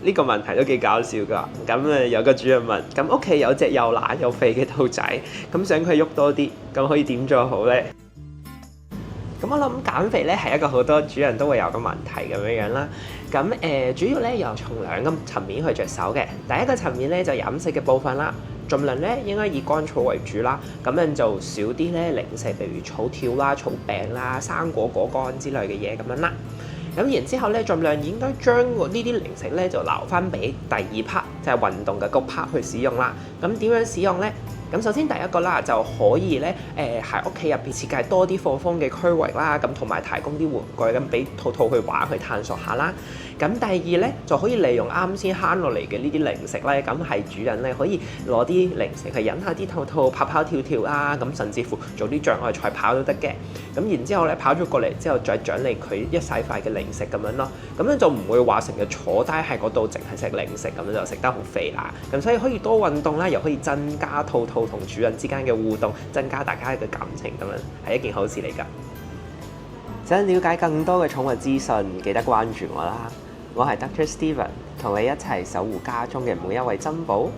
呢個問題都幾搞笑㗎。咁有個主人問：咁屋企有隻又懶又肥嘅兔仔，咁想佢喐多啲，咁可以點做好呢？咁我諗減肥咧係一個好多主人都會有嘅問題咁樣啦。咁主要咧由從兩個層面去着手嘅。第一個層面咧就飲食嘅部分啦，盡量咧應該以乾草為主啦。咁樣就少啲咧零食，譬如草條啦、草餅啦、生果果乾之類嘅嘢咁樣啦。咁然之後咧，盡量應該將呢啲零食咧就留翻俾第二 part，就係運動嘅嗰 part 去使用啦。咁點樣使用咧？咁首先第一個啦，就可以咧喺屋企入邊設計多啲放風嘅區域啦，咁同埋提供啲玩具咁俾兔兔去玩去探索下啦。咁第二咧就可以利用啱先慳落嚟嘅呢啲零食咧，咁係主人咧可以攞啲零食去引下啲兔兔跑跑跳跳啊，咁甚至乎做啲障礙賽跑都得嘅。咁然之後咧跑咗過嚟之後再獎勵佢一細塊嘅零食咁樣咯，咁樣就唔會話成日坐低喺嗰度淨係食零食，咁樣就食得好肥啦。咁所以可以多運動啦，又可以增加兔兔同主人之間嘅互動，增加大家嘅感情，咁樣係一件好事嚟㗎。想了解更多嘅寵物資訊，記得關注我啦。我係 Dr. Steven，同你一齊守護家中嘅每一位珍寶。